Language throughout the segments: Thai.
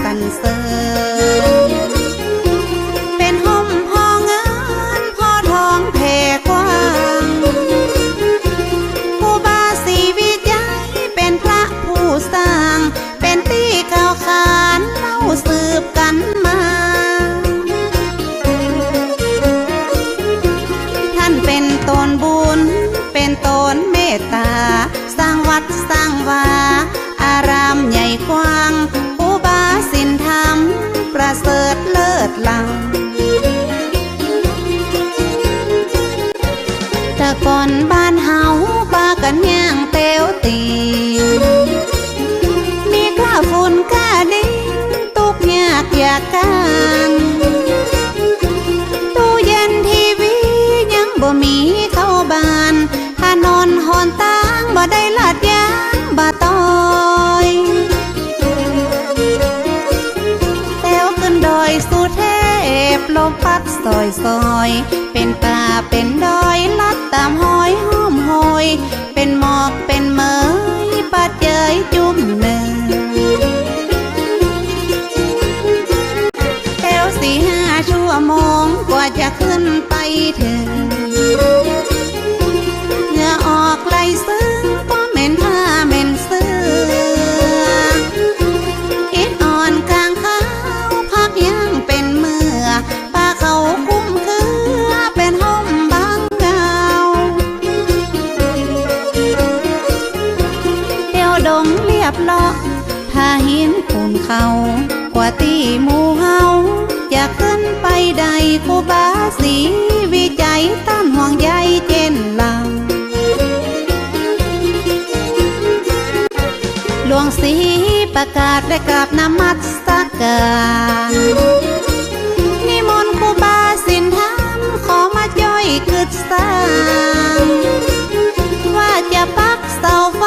สรรเสริญเป็นห่มพอเงินพอทองแผ่กว้างผู้บาสีวิจัยเป็นพระผู้สร้างเป็นที่กล่าวขานเล่าสืบกันมาท่านเป็นตนบุญเป็นตนเมตตาสร้างวัดสร้างวาอารามใหญ่กว้างศีลธรรมประเสริฐเลิศล้ำแต่ก่อนบ้านเฮาปากันย่างเตียวตีมีกล้าฝุ่นกล้าดินตุกยากอยากกันตู้เย็นทีวียังบ่มีเข้าบ้านถนนหนทางบ่ได้ลาดยางบ่ต้อยดอยสุเทพลมพัดซอยซอยเป็นป่าเป็นดอยลัดตามห้อยห้อมหอยเป็นหมอกเป็นเมยปัดเจยจุ่มหนึ่งแถว4-5 ชั่วโมงกว่าจะขึ้นไปถึงเหงื่อออกไหลซึ้งก็เหม็นผ้าเหม็นเสื้ออิดอ่อนกลางขายังเป็นเมื่อป้าเขาคุ้มคือเป็นห้องบางเงาเดี่ยวดงเรียบเลาะพาหินปูนเขากว่าตีหมู่เฮาจะขึ้นไปใดครูบาสีวิจัยต้านห่วงใยเจนลำหลวงศรีประกาศได้กราบนมัสการนิมนต์ครูบาศีลธรรมขอมาย่อยกึศสร้างว่าจะปักเสาไฟ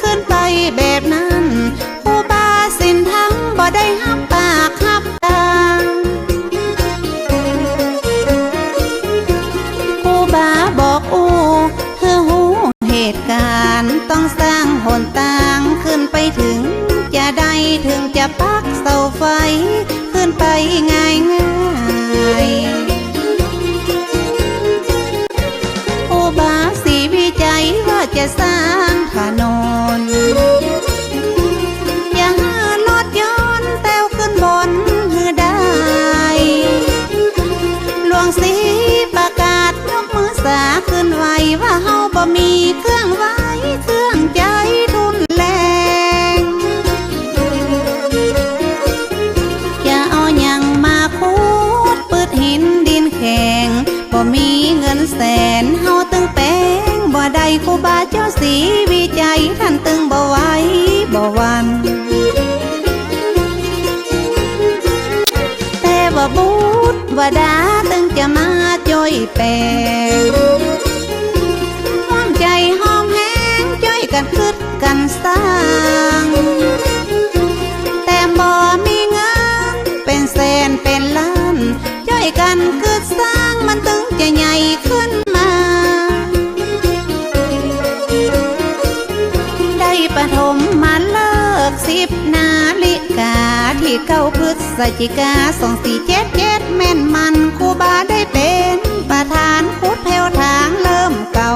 ขึ้นไปแบบนั้นครูบาศีลธรรมบ่ได้หับปากหับตาครูบาบอกเธอหูเหตุการณ์ต้องสร้างหนทางขึ้นไปถึงจะได้ถึงจะปักเสาไฟขึ้นไปง่ายครูบาสีวิจัยว่าจะสร้างถนนอย่าหารถยนต์แต้วขึ้นบนหือได้หลวงศรีประกาศยกมือสาขึ้นไว้ว่าเฮาบ่มีเครื่องไว้เครื่องใจทุนแรงอย่าเอาหยังมาคูดปืดหินดินแข็งบ่มีเงินแสนเฮาตึงแป้งบ่ได้ครูบาเจ้าสีวิจัยท่านตึงบ่ไหวบ่วันแต่ว่าบุตรว่าดาตึงจะมาจ่อยแปลงห้อมใจห้อมแห้งจ่อยกันคึดกันสร้างแต่บ่มีเงินเป็นแสนเป็นล้านจ่อยกันคึดสร้างมันตึงจะใหญ่ขึ้นมาได้ปฐมมาเลิก10 นาฬิกาที่9 พฤศจิกา2477แม่นมันครูบาได้เป็นประธานขุดแผ่วทางเริ่มเก่า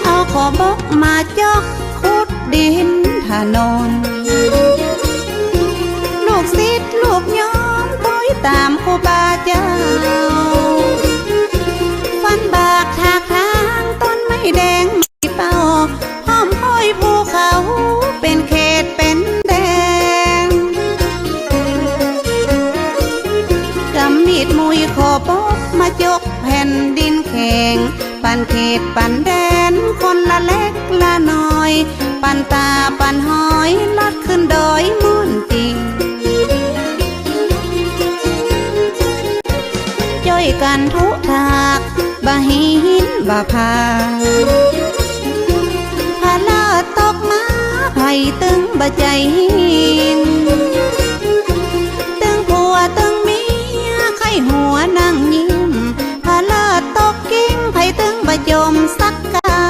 เอาขอบกมาจอกขุดดินถนนลูกศิษย์ลูกย้อมต้อยตามครูบาเจ้าฟันบากถากทางต้นไม้แดงไม่เป่าห้อมห้อยภูเขาเป็นเขตเป็นแดงกำมีดมุยขอบกมาจกแผ่นดินแข็งปันเขตปันแดนคนละเล็กละน้อยปันตาปันหอยลัดขึ้นดอยมุ่นจริงจ่อยกันทุ บ่พาพาเลิศตกมาไผ่ตึงบ่ใจหินตึงผัวตึงเมียไข้หัวนั่งยิ้มพาเลิศตกกิ้งไผ่ตึงบ่จมสักกา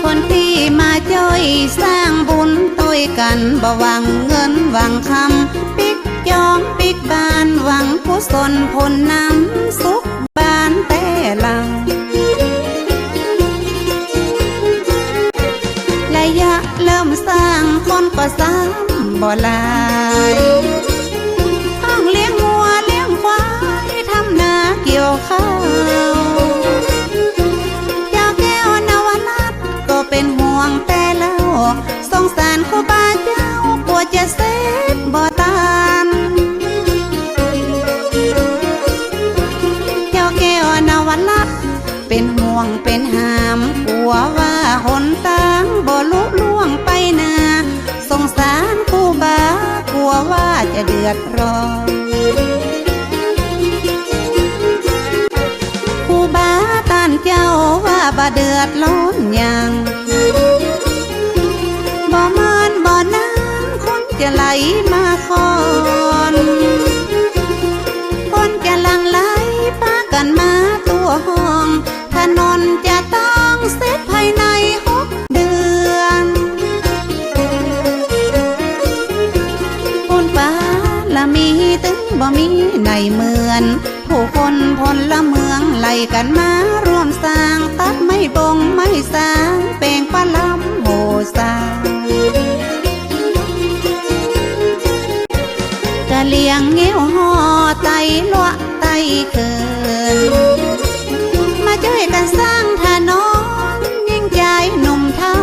คนที่มาจ้อยสร้างบุญต้วยกันบ่หวังเงินหวังคำปิกจอมปิกบานหวังกุศลผลนำสุขบานแต่ลังระยะเริ่มสร้างคนก็ซ้ำบ่หลายห้องเลี้ยงงัวเลี้ยงควายทำนาเกี่ยวข้าวเจ้าแก้วนวรัตน์ก็เป็นห่วงแต่เล่าสงสารครูบาเจ้ากลัวจะเสร็จบ่ตานเจ้าแก้วนวรัตน์เป็นห่วงเป็นหามกลัวว่าหนทางบ่ลุล่วงไปนาสงสารครูบากลัวว่าจะเดือดร้อนครูบาต้านเจ้าว่าบ่เดือดร้อนยังบ่เมินบ่นานคนจะไหลมาคอนคนจะหลั่งไหลพากันมาตัวห้องถนนจะต้องเสร็จภายใน6 เดือนคนฟ้าละมีตึงบ่มีในเมือนผู้คนพลเมืองไล่กันมาร่วมสร้างตัดไม่บงไม่สร้างแปลงปลาลำโหสางกะเลียงเงี้ยวห่อไตลวะไตเกินมาช่วยกันสร้างถนนยิ่งใจหนุ่มเท่า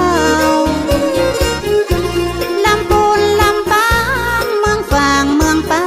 ลำปูนลำปางเมืองฝางเมืองเป้า